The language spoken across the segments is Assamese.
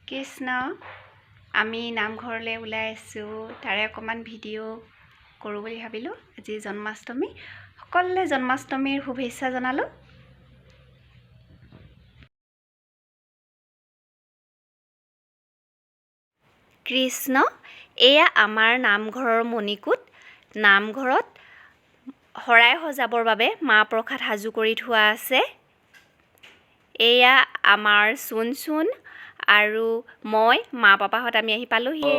কৃষ্ণ আমি নামঘৰলৈ ওলাই আছোঁ তাৰে অকণমান ভিডিঅ' কৰোঁ বুলি ভাবিলোঁ। আজি জন্মাষ্টমী, সকলোলৈ জন্মাষ্টমীৰ শুভেচ্ছা জনালোঁ। কৃষ্ণ, এয়া আমাৰ নামঘৰৰ মণিকূট। নামঘৰত শৰাই সজাবৰ বাবে মাহ প্ৰসাদ সাজু কৰি থোৱা আছে। এয়া আমাৰ চুন আৰু মই, মা পাপাহঁত আমি আহি পালোহি।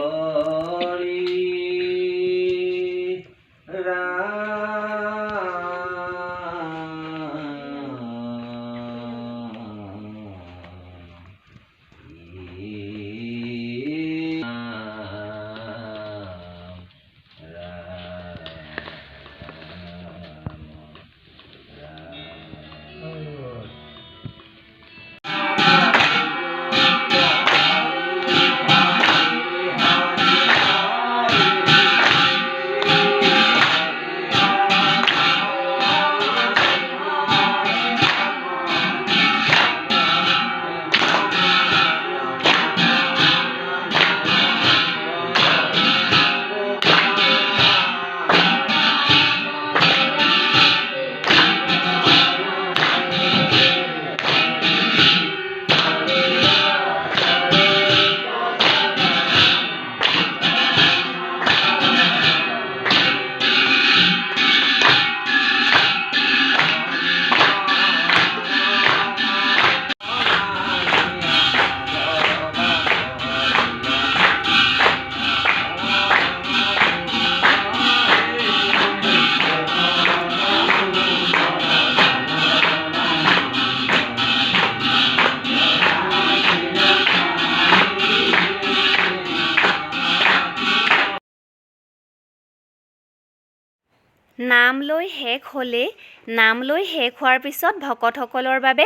নাম লৈ শেষ হোৱাৰ পিছত ভকতসকলৰ বাবে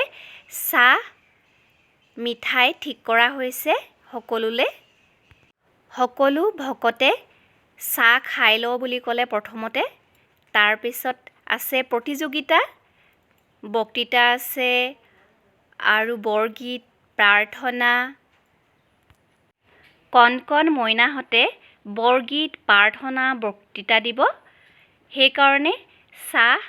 চাহ মিঠাই ঠিক কৰা হৈছে সকলোলৈ। সকলো ভকতে চাহ খাই লওঁ বুলি ক'লে প্ৰথমতে। তাৰপিছত আছে প্ৰতিযোগিতা, বক্তৃতা আছে আৰু বৰগীত, প্ৰাৰ্থনা। কণ মইনাহঁতে বৰগীত, প্ৰাৰ্থনা, বক্তৃতা দিব। সেইকাৰণে চাহ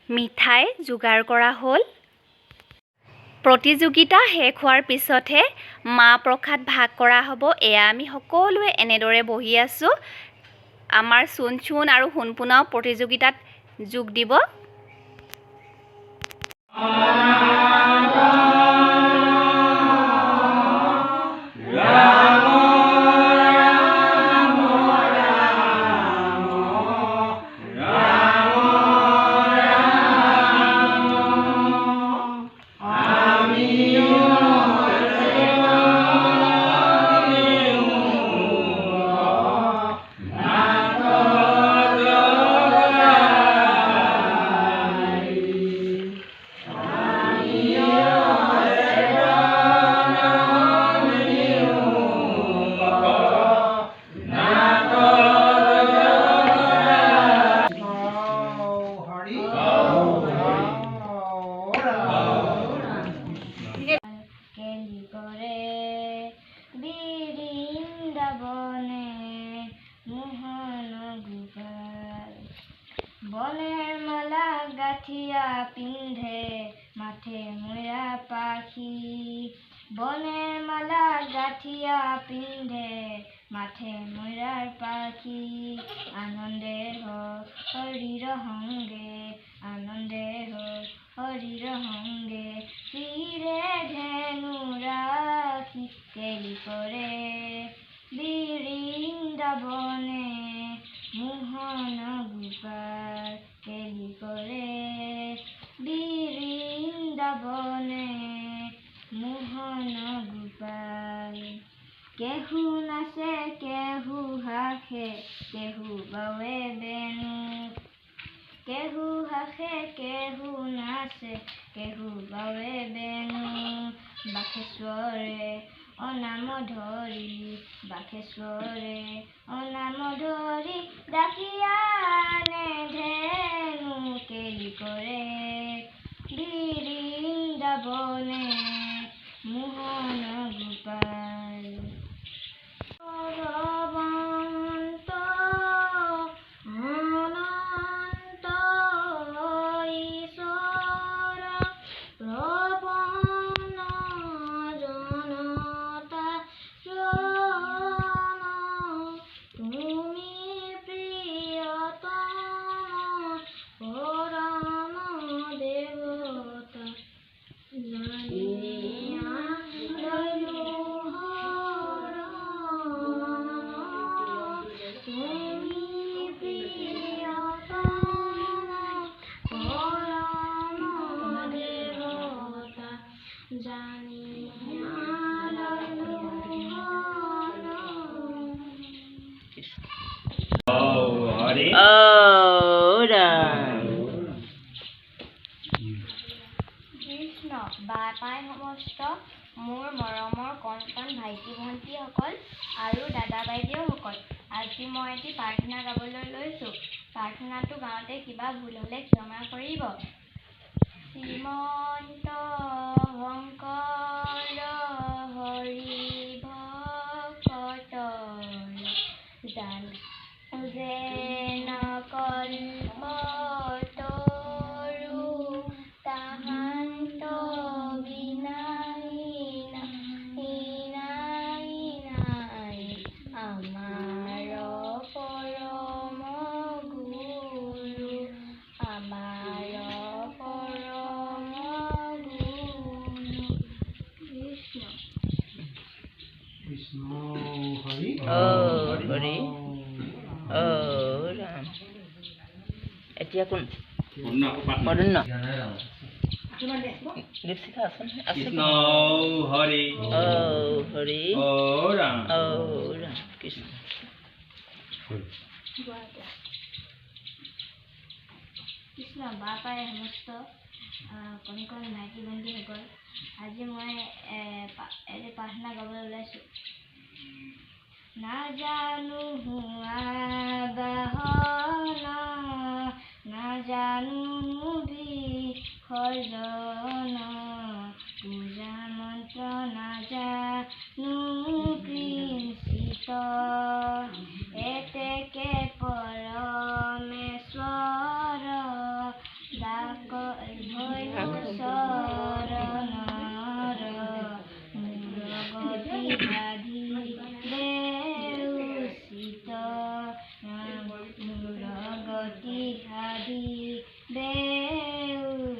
মিঠাই যোগাৰ কৰা হ'ল। প্ৰতিযোগিতা শেষ হোৱাৰ পিছতহে মাহ প্ৰসাদ ভাগ কৰা হ'ব। এয়া আমি সকলোৱে এনেদৰে বহি আছোঁ। আমাৰ চুন আৰু সোণপোনাও প্ৰতিযোগিতাত যোগ দিব। বনেৰ মালা গাঠিয়া পিন্ধে মাথে মূৰা পাখি। বনেৰ মালা গাঠিয়া পিন্ধে মাথে মূৰাৰ পাখি। আনন্দে হৰিৰ সংগে, আনন্দে হৰিৰ সংগে। শিৰে ধেনু ৰাখি কেলি কৰে বৃন্দাবনে। মোহন গোপাল কেলি কৰে বৃন্দাবনে। মোহন গোপাল কেহু নাচে কেহু হাসে, কেহু বাৱে বেণু। কেহু হাসে কেহু নাচে, কেহু বাৱে বেণু। বাঘেশ্বৰে অনাম ধৰি, বাঘেশ্বৰে অনাম ধৰি। ডাকিয়া আনে ধেনু কেলি কৰে বৃন্দাবনে। মোহন পায় ভগৱন্ত অনন্ত ঈশ্বৰ প্ৰপন্ন জনতা শৰণ তুমি প্ৰিয়তম পৰম দেৱতা জানিয়া ললো শৰণ তুমি প্ৰিয়তম পৰম দেৱতা জানিয়া ললো কৃষ্ণ বাপাই সমস্ত মোৰ মৰমৰ কণ কণ ভাইটি ভণ্টিসকল আৰু দাদা বাইদেউসকল আজি মই এটি প্ৰাৰ্থনা গাবলৈ লৈছোঁ। প্ৰাৰ্থনাটো গাওঁতে কিবা ভুল হ'লে ক্ষমা কৰিব। শ্ৰীমন্ত শংকৰ হৰি ভকতৰ জান যেন কল্পতৰু তাহান্ত বিনাই আমাৰ পৰম গুৰু কৃষ্ণ হৰি হৰি ৰাম এতিয়া কোন মদন্য দীপশিখা আছে কৃষ্ণ হৰি হৰি ৰাম ৰাম কৃষ্ণ কৃষ্ণ বাপাই সমস্ত কণ কণ ভাইটি ভণ্টিসকল আজি মই এটি প্ৰাৰ্থনা গাবলৈ ওলাইছোঁ। নাজানো বাহনা নাজানো বিসৰ্জন পূজা মন্ত্ৰ নাজানো কৃঞ্চিত এতেকে পৰমেশ্বৰ ডাক চৰণৰ মূৰগতি সাধি দেউচিত মূৰগতি সাধি দেউচিত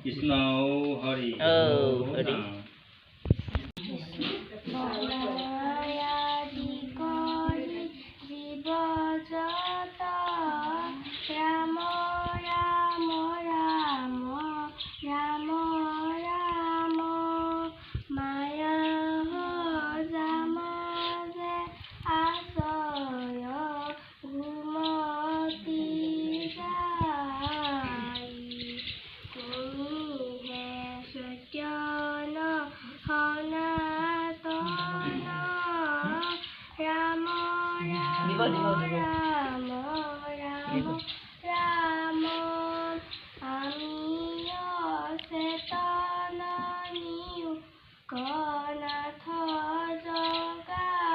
কৃষ্ণ হৰি ৰাম আদি কৰি জীৱ জগত ৰাম ৰাম ৰাম ৰাম ৰাম মায়া যাম যে আশ্ৰয় ঘুমতি যায় কৰিহে সত্যন সনাতন ৰাম ৰাম ৰাম ৰাম আমি অচেতন নিও কনাথ জগাই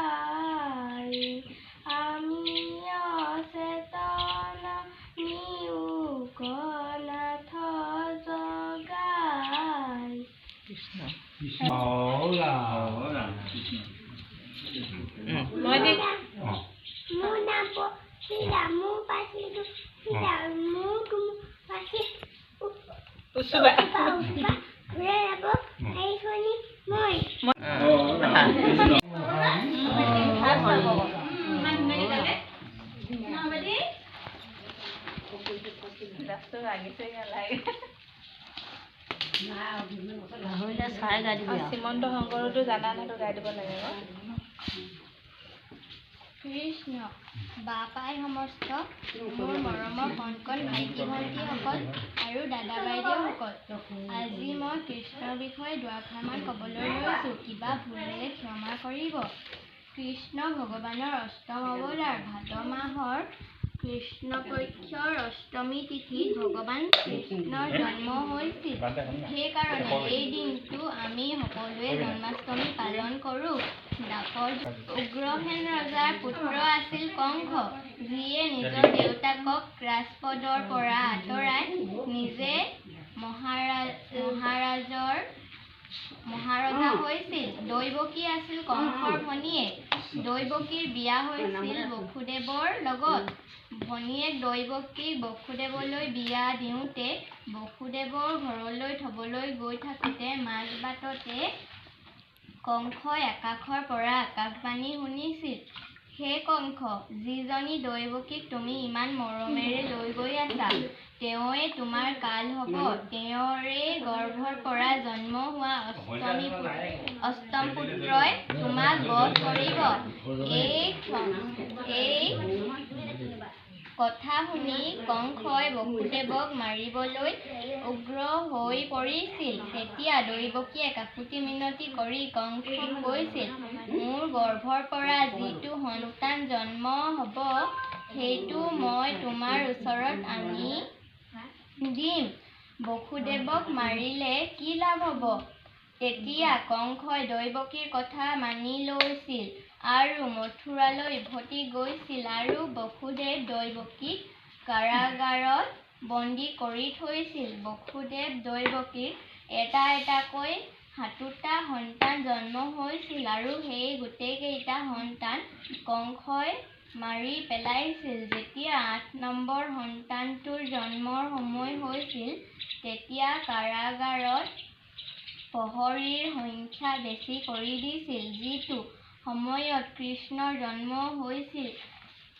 আমি অচেতন নিও কনাথ জগাই কৃষ্ণ কৃষ্ণ ৰাম কৃষ্ণ মোৰ নাম শ্ৰীৰামু পাছিলো শ্ৰীৰামু পাছি ঘূৰে যাব এইখনি মই শ্ৰীমন্ত শংকৰতো জানা নাটো গাই দিব লাগে কৃষ্ণ বাপাই সমস্ত মোৰ মৰমৰ কণ কণ ভাইটি ভণ্টিসকল আৰু দাদা বাইদেউসকল আজি মই কৃষ্ণৰ বিষয়ে দুআষাৰমান ক'বলৈ লৈছোঁ। কিবা ভুল হ'লে ক্ষমা কৰিব। কৃষ্ণ ভগৱানৰ অষ্টম অৱতাৰ ভাদ মাহৰ কৃষ্ণপক্ষৰ অষ্টমী তিথিত ভগৱান কৃষ্ণৰ জন্ম হৈছিল। সেইকাৰণে এই দিনটো আমি সকলোৱে জন্মাষ্টমী পালন কৰোঁ। উগ্ৰসেন ৰজাৰ পুত্ৰ আছিল কংস, যিয়ে নিজৰ দেউতাকক ৰাজপদৰ পৰা আঁতৰাই নিজে মহাৰজা হৈছিল। দৈৱকী আছিল কংসৰ ভনীয়েক। দৈৱকীৰ বিয়া হৈছিল বসুদেৱৰ লগত। ভনীয়েক দৈৱকীক বসুদেৱলৈ বিয়া দিওঁতে বসুদেৱৰ ঘৰলৈ থবলৈ গৈ থাকোঁতে মাজবাটতে কংসই আকাশৰ পৰা আকাশবাণী শুনিছিল। হে কংস, যিজনী দৈৱকীক তুমি ইমান মৰমেৰে লৈ গৈ আছা, তেওঁৱেই তোমাৰ কাল হ'ব। তেওঁৰে গৰ্ভৰ পৰা জন্ম হোৱা অষ্টম পুত্ৰই তোমাক বধ কৰিব। এই কথা শুনি কংসই বসুদেৱক মাৰিবলৈ উগ্ৰ হৈ পৰিছিল। তেতিয়া দৈৱকীয়ে কাকুতি মিনতি কৰি কংসক কৈছিল, মোৰ গৰ্ভৰ পৰা যিটো সন্তান জন্ম হ'ব, সেইটো মই তোমাৰ ওচৰত আনি দিম। বসুদেৱক মাৰিলে কি লাভ হ'ব? তেতিয়া কংসই দৈৱকীৰ কথা মানি লৈছিল আৰু মথুৰালৈ উভতি গৈছিল আৰু বসুদেৱ দৈৱকীক কাৰাগাৰত বন্দী কৰি থৈছিল। বসুদেৱ দৈৱকীৰ এটা এটাকৈ 7টা সন্তান জন্ম হৈছিল আৰু সেই গোটেইকেইটা সন্তান কংসই মাৰি পেলাইছিল। যেতিয়া 8 নম্বৰ সন্তানটোৰ জন্মৰ সময় হৈছিল, তেতিয়া কাৰাগাৰত প্ৰহৰীৰ সংখ্যা বেছি কৰি দিছিল। যিটো সময়ত কৃষ্ণৰ জন্ম হৈছিল,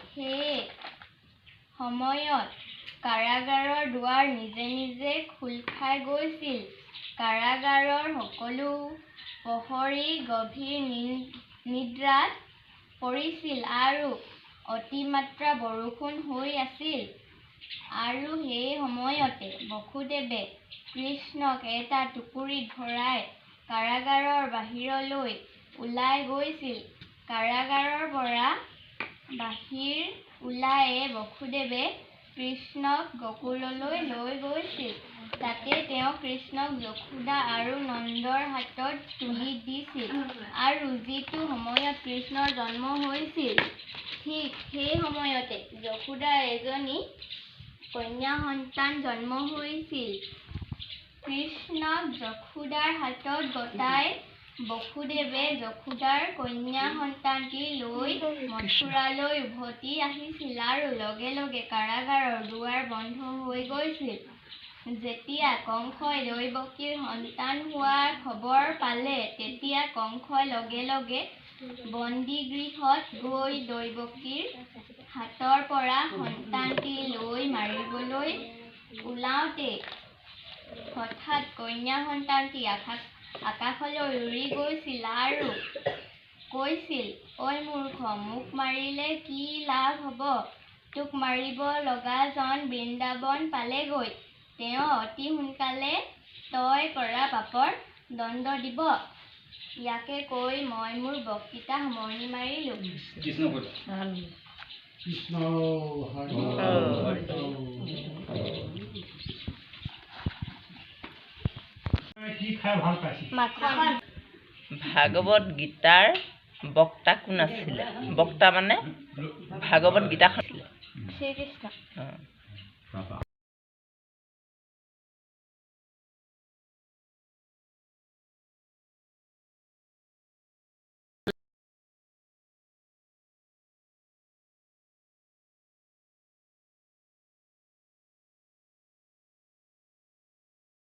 সেই সময়ত কাৰাগাৰৰ দুৱাৰ নিজে নিজে খোল খাই গৈছিল। কাৰাগাৰৰ সকলো প্ৰহৰী গভীৰ নিদ্ৰাত পৰিছিল আৰু অতিমাত্ৰা বৰষুণ হৈ আছিল। আৰু সেই সময়তে বসুদেৱে কৃষ্ণক এটা টুকুৰিত ভৰাই কাৰাগাৰৰ বাহিৰলৈ ওলাই গৈছিল। কাৰাগাৰৰ পৰা বাহিৰ ওলায়ে বসুদেৱে কৃষ্ণক গকুললৈ লৈ গৈছিল। তাতে তেওঁ কৃষ্ণক যশোদা আৰু নন্দৰ হাতত তুলি দিছিল। আৰু যিটো সময়ত কৃষ্ণৰ জন্ম হৈছিল, ঠিক সেই সময়তে যশোদাৰ এজনী কন্যা সন্তান জন্ম হৈছিল। কৃষ্ণক যশোদাৰ হাতত গতাই বসুদেৱে যশোদাৰ কন্যা সন্তানটি লৈ মথুৰালৈ উভতি আহিছিল আৰু লগে লগে কাৰাগাৰৰ দুৱাৰ বন্ধ হৈ গৈছিল। যেতিয়া কংসই দৈৱকীৰ সন্তান হোৱাৰ খবৰ পালে, তেতিয়া কংসই লগে লগে বন্দীগৃহত গৈ দৈৱকীৰ হাতৰ পৰা সন্তানটি লৈ মাৰিবলৈ ওলাওঁতে হঠাৎ কন্যা সন্তানটি আকাশলৈ উৰি গৈছিল আৰু কৈছিল, ঐ মূৰ্খ, মোক মাৰিলে কি লাভ হ'ব? তোক মাৰিব লগাজন বৃন্দাবন পালেগৈ। তেওঁ অতি সোনকালে তই কৰা পাপৰ দণ্ড দিব। ইয়াকে কৈ মই মোৰ বক্তৃতা সামৰণি মাৰিলোঁ। কৃষ্ণ কথা। কৃষ্ণ কি খাই ভাল পাইছিল? মাখন। ভাগৱত গীতাৰ বক্তা কোন আছিলে? বক্তা মানে ভাগৱত গীতাখন আছিলে। শ্ৰীকৃষ্ণ। অঁ।